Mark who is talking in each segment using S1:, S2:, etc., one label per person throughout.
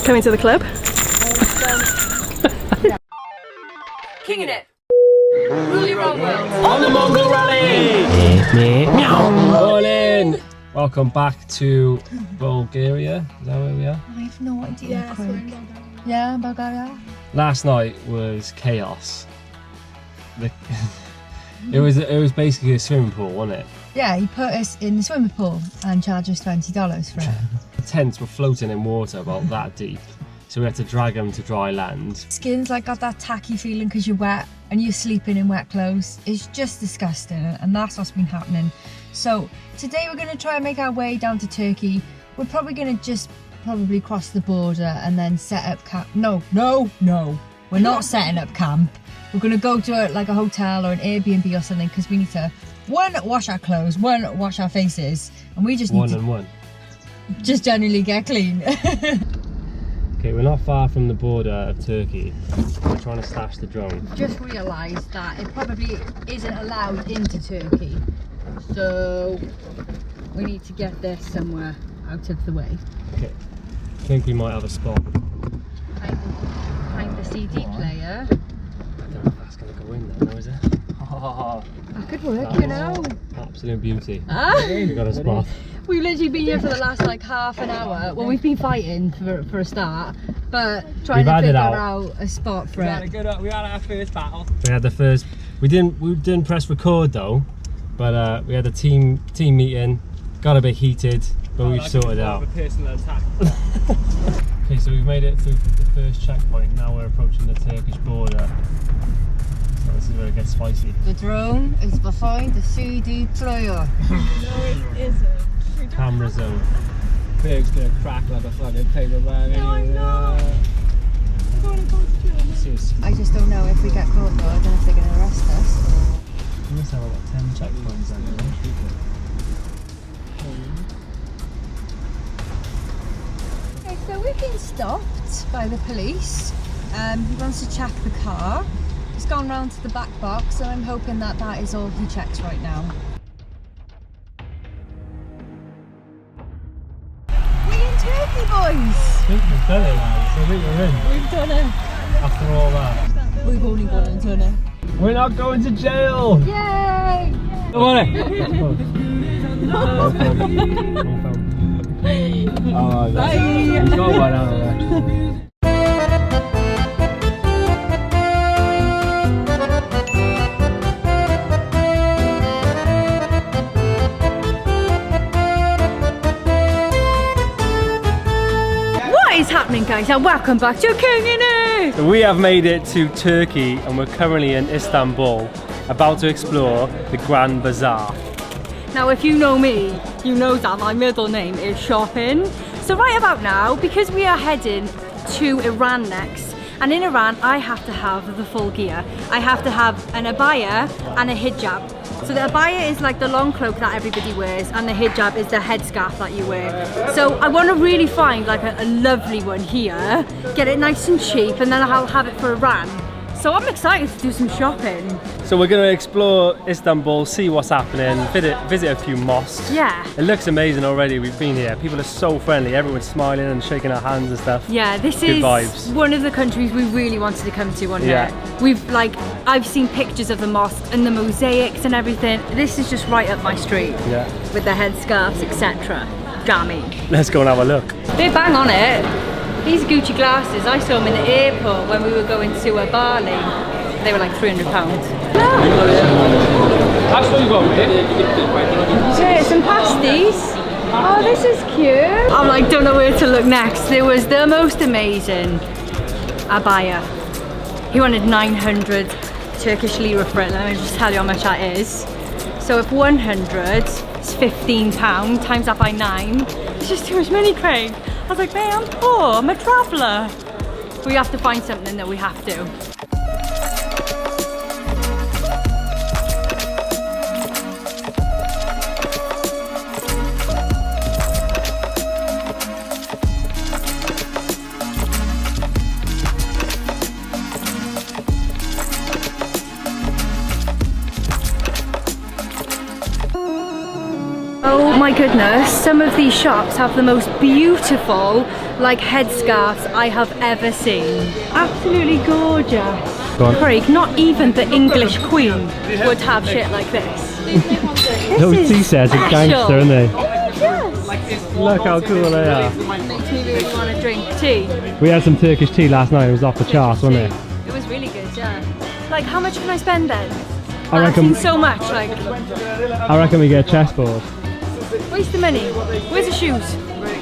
S1: Coming to the club.
S2: Kinging it. Rule your own world.
S3: On the Mongol rally! All in! Welcome back to Bulgaria. Is that where we are?
S4: I have no idea.
S1: Yes, we're in Bazaar.
S4: Yeah, Bulgaria.
S3: Last night was chaos. It was basically a swimming pool, wasn't it?
S4: Yeah, he put us in the swimming pool and charged us $20 for it.
S3: The tents were floating in water about that deep, so we had to drag them to dry land.
S4: Skin's like got that tacky feeling because you're wet and you're sleeping in wet clothes. It's just disgusting, and that's what's been happening. So today we're going to try and make our way down to Turkey. We're probably going to just cross the border and then set up camp. No, we're not setting up camp. We're going to go to like a hotel or an Airbnb or something because we need to, one, wash our clothes, one, wash our faces, and we just need to just generally get clean.
S3: Okay, we're not far from the border of Turkey. We're trying to stash the drone.
S4: Just realised that it probably isn't allowed into Turkey, so we need to get this somewhere out of the way.
S3: Okay, I think we might have a spot.
S4: Behind the CD player.
S3: I don't know if that's going to go in there, no, is it? Oh,
S4: That could work, you know.
S3: absolute beauty.
S4: We
S3: got a spot.
S4: We've literally been here for the last like half an hour. Well, we've been fighting for a start, but trying to figure out a spot for it.
S5: We had our first battle.
S3: We had the first. We didn't press record though, but we had a team meeting. Got a bit heated, but we've sorted it out.
S5: A personal attack.
S3: Okay, so we've made it through the first checkpoint. Now we're approaching the Turkish border. So this is where it gets spicy.
S4: The drone is behind the CD player.
S1: No, it isn't.
S3: Camera zone.
S5: Berg's gonna crack like a fucking paper bag.
S1: No, I know. I'm going to concentrate.
S4: I just don't know if we get caught though. I don't know if they're going to arrest us.
S3: We must have about 10 checkpoints anyway.
S4: Okay, so we've been stopped by the police. He wants to check the car. He's gone round to the back box, and I'm hoping that that is all he checks right now. We in Turkey, boys!
S3: I think we've done it, lads. I think we're in.
S4: We've done it.
S3: After all that.
S4: We've only gone and done it.
S3: We're not going to jail!
S4: Yay!
S3: Come on in! Oh,
S4: Bye!
S3: he's got one out of there.
S1: What is happening, guys? And welcome back to Kinging It!
S3: So we have made it to Turkey and we're currently in Istanbul, about to explore the Grand Bazaar.
S1: Now, if you know me, you know that my middle name is Shopping. So right about now, because we are heading to Iran next, and in Iran I have to have the full gear. I have to have an abaya and a hijab. So the abaya is like the long cloak that everybody wears, and the hijab is the headscarf that you wear. So I want to really find like a lovely one here, get it nice and cheap, and then I'll have it for Iran. So I'm excited to do some shopping.
S3: So we're going to explore Istanbul, see what's happening, visit a few mosques.
S1: Yeah.
S3: It looks amazing already. We've been here. People are so friendly. Everyone's smiling and shaking our hands and stuff.
S1: Yeah, this
S3: Good
S1: is
S3: vibes.
S1: one of the countries we really wanted to come to one day.
S3: Yeah.
S1: We've I've seen pictures of the mosque and the mosaics and everything. This is just right up my street.
S3: Yeah.
S1: With the headscarves, etc. Jammy.
S3: Let's go and have a look.
S1: They're bang on it. These Gucci glasses, I saw them in the airport when we were going to Bali. They were like £300.
S3: That's what you got, mate.
S1: Some pasties. Oh, this is cute. I'm like, don't know where to look next. There was the most amazing abaya. He wanted 900 Turkish lira for it. Let me just tell you how much that is. So if 100 is £15, times that by 9, it's just too much money, Craig. I was like, man, I'm poor, I'm a traveller. We have to find something that we have to. my goodness, some of these shops have the most beautiful like headscarves I have ever seen. Absolutely gorgeous. Craig, not even the English Queen would have shit like this.
S3: Those tea sets are gangster, aren't they?
S1: Yes.
S3: Look how cool they are.
S1: Makes me really want to drink tea.
S3: We had some Turkish tea last night, it was off the charts, wasn't it?
S1: It was really good, yeah. Like, how much can I spend then?
S3: I
S1: I've
S3: reckon-
S1: seen so much, like,
S3: I reckon we get a chessboard.
S1: waste the money. Where's the shoes?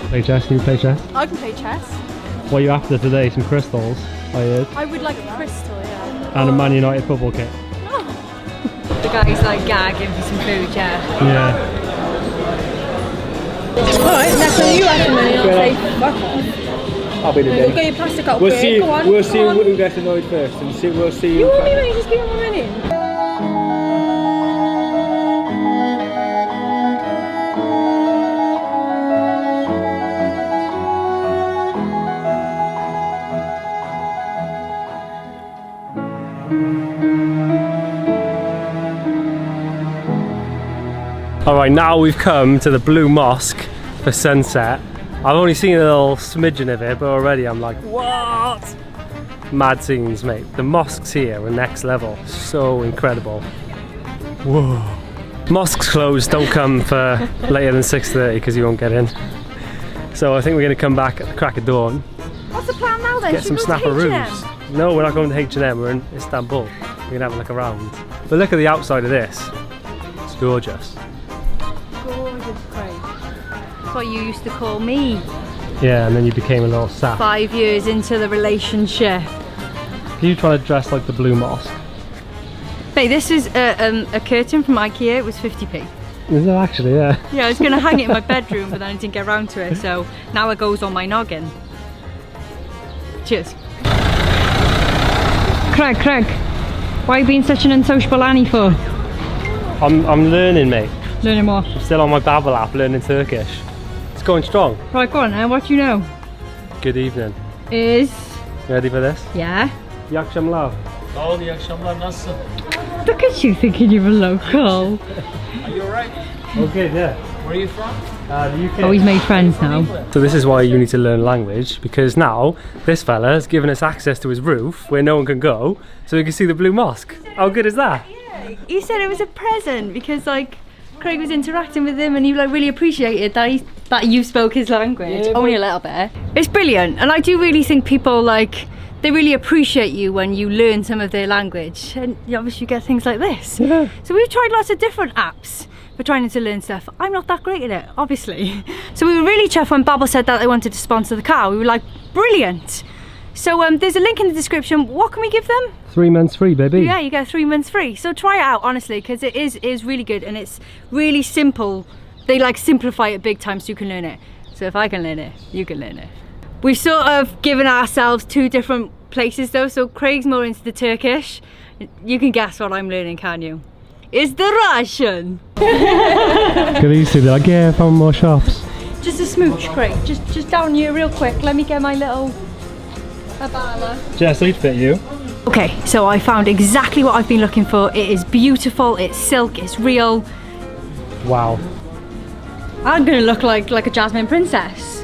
S3: Play chess, can you play chess?
S1: I can play chess.
S3: What are you after today? Some crystals, I heard.
S1: I would like a crystal, yeah.
S3: And a Man United football kit.
S1: The guy's like gagging for some food, yeah.
S3: Yeah.
S1: Alright, next time you have some money, I'll say fuck off.
S5: I'll be the
S1: We'll
S5: day.
S1: get your plastic out
S5: We'll
S1: quick,
S5: see.
S1: go on,
S5: We'll
S1: come
S5: see
S1: on.
S5: who gets annoyed first, and see. We'll see.
S1: You want me money, just give me my money.
S3: Alright, now we've come to the Blue Mosque for sunset. I've only seen a little smidgen of it, but already I'm like, what? Mad scenes, mate. The mosques here are next level. So incredible. Whoa. Mosques closed, don't come for later than 6:30 because you won't get in. So I think we're going to come back at the crack of dawn,
S1: What's the plan now then?
S3: get some
S1: Should we go to
S3: snapperoos. No, we're not going to H&M, we're in Istanbul. We're going to have a look around. But look at the outside of this. It's gorgeous.
S1: Gorgeous, Craig. That's what you used to call me
S3: Yeah, and then you became a little sap.
S1: 5 years into the relationship.
S3: Are you trying to dress like the Blue Mosque?
S1: Hey, this is a curtain from IKEA. It was 50p.
S3: Is it actually? Yeah.
S1: Yeah, I was going to hang it in my bedroom, but then I didn't get around to it, so now it goes on my noggin. Cheers. Craig, why are you being such an unsociable Annie for?
S3: I'm learning, mate.
S1: Learning more.
S3: I'm still on my Babbel app learning Turkish. It's going strong.
S1: Right, go on then, what do you know?
S3: Good evening.
S1: Is...
S3: Ready for this?
S1: Yeah?
S3: İyi akşamlar.
S5: Sağ ol, iyi akşamlar. Nasılsın?
S1: Look at you thinking you're a local.
S5: Are you alright?
S3: Okay, yeah.
S5: Where are you from?
S3: The UK.
S1: Oh, he's made friends now.
S3: So this is why you need to learn language, because now this fella has given us access to his roof where no one can go, so we can see the Blue Mosque. How good is that?
S1: He said it was a present because like Craig was interacting with him and he like really appreciated that you spoke his language.
S3: Yeah,
S1: Only a little bit. It's brilliant, and I do really think people like they really appreciate you when you learn some of their language, and you obviously get things like this.
S3: Yeah.
S1: So we've tried lots of different apps for trying to learn stuff. I'm not that great at it, obviously. So we were really chuffed when Babbel said that they wanted to sponsor the car. We were like, brilliant. So there's a link in the description. What can we give them?
S3: 3 months free, baby.
S1: Yeah, you get 3 months free. So try it out, honestly, because it is really good and it's really simple. They like simplify it big time so you can learn it. So if I can learn it, you can learn it. We've sort of given ourselves 2 different places though. So Craig's more into the Turkish. You can guess what I'm learning, can you? It's the Russian.
S3: Get used to it. Like, yeah, found more shops.
S1: Just a smooch, Craig. Just down here real quick. Let me get my little Babbel.
S3: Jess, they'd fit you.
S1: Okay, so I found exactly what I've been looking for. It is beautiful, it's silk, it's real.
S3: Wow.
S1: I'm gonna look like a Jasmine princess.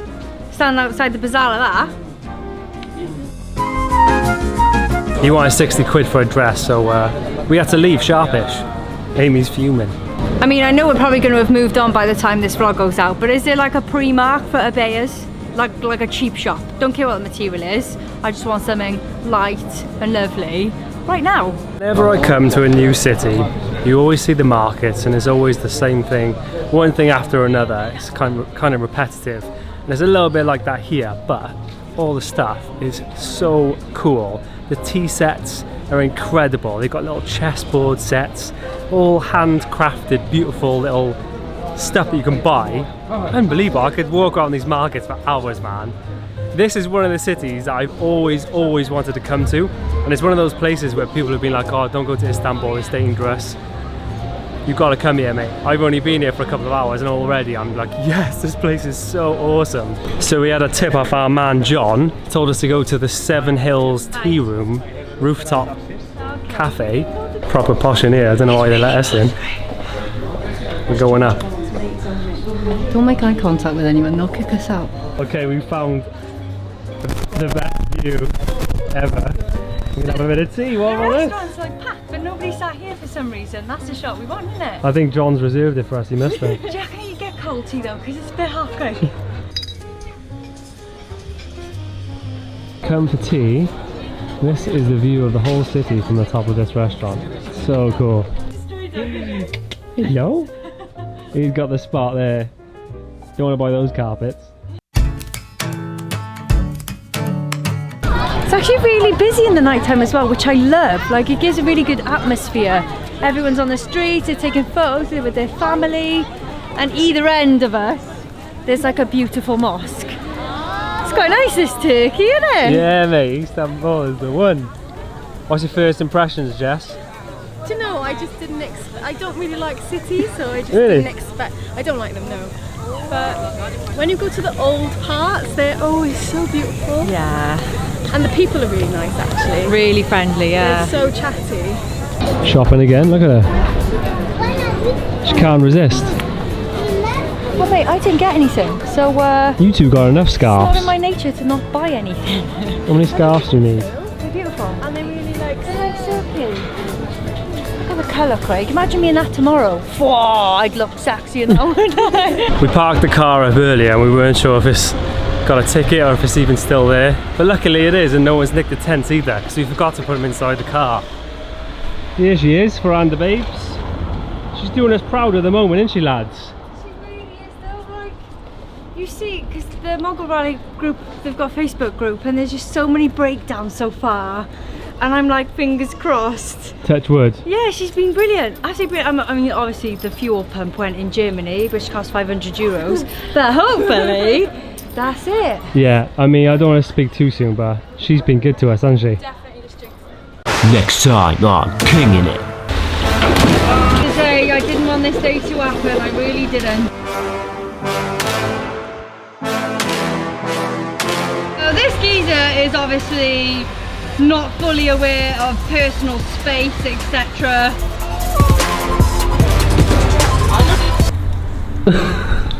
S1: Standing outside the bazaar like that.
S3: He wanted 60 quid for a dress, so we had to leave sharpish. Amy's fuming.
S1: I mean, I know we're probably gonna have moved on by the time this vlog goes out, but is there like a pre-mark for abayas? Like a cheap shop? Don't care what the material is. I just want something light and lovely right now.
S3: Whenever I come to a new city, you always see the markets and there's always the same thing, one thing after another. It's kind of repetitive. And there's a little bit like that here, but all the stuff is so cool. The tea sets are incredible. They've got little chessboard sets, all handcrafted, beautiful little stuff that you can buy. Unbelievable. I could walk around these markets for hours, man. This is one of the cities that I've always wanted to come to, and it's one of those places where people have been like, oh, don't go to Istanbul, it's dangerous. You've got to come here, mate. I've only been here for a couple of hours and already I'm like, yes, this place is so awesome. So we had a tip off our man John. He told us to go to the 7 Hills Tea Room, Rooftop Cafe. Proper posh in here, I don't know why they let us in. We're going up.
S1: Don't make eye contact with anyone, they'll kick us out.
S3: Okay, we found the best view ever. We can have a bit of tea. What
S1: The
S3: about this?
S1: restaurant's like packed, but nobody sat here for some reason. That's the shot we want, isn't it?
S3: I think John's reserved it for us. He must have.
S1: Do you reckon you get cold tea though? Because it's a bit halfway.
S3: Come for tea. This is the view of the whole city from the top of this restaurant. So cool. Yo, he's got the spot there. You want to buy those carpets?
S1: It's actually really busy in the nighttime as well, which I love. Like, it gives a really good atmosphere. Everyone's on the street, they're taking photos with their family, and either end of us, there's like a beautiful mosque. It's quite nice, this Turkey, isn't it?
S3: Yeah, mate. Istanbul is the one. What's your first impressions, Jess?
S6: Do you know, I just didn't I don't really like cities, so I just
S3: Really?
S6: didn't expect, I don't like them, no. But when you go to the old parts, they're always so beautiful.
S1: Yeah.
S6: And the people are really nice, actually.
S1: Really friendly, yeah.
S6: They're so chatty.
S3: Shopping again, look at her. She can't resist.
S1: Well, mate, I didn't get anything, so
S3: You two got enough
S1: it's not
S3: scarves.
S1: in my nature to not buy anything.
S3: How many scarves do you need?
S1: They're beautiful.
S6: And they really like,
S1: They're silky. Look at the colour, Craig. Imagine me in that tomorrow. Whoa, I'd look sexy in that, wouldn't I?
S3: We parked the car up earlier and we weren't sure if it's got a ticket or if it's even still there. But luckily it is, and no one's nicked the tents either, because we forgot to put them inside the car. Here she is, Ferranda babes. She's doing us proud at the moment, isn't she, lads?
S1: She really is though, like, you see, because the Mongol Rally group, they've got a Facebook group, and there's just so many breakdowns so far, and I'm like, fingers crossed.
S3: Touch wood.
S1: Yeah, she's been brilliant, absolutely brilliant. I mean, obviously the fuel pump went in Germany, which cost 500 euros, but hopefully that's it.
S3: Yeah, I mean, I don't want to speak too soon, but she's been good to us, hasn't she?
S6: definitely just drink.
S7: Next time on Kinging It.
S1: To say I didn't want this day to happen, I really didn't. So this geezer is obviously not fully aware of personal space, etc.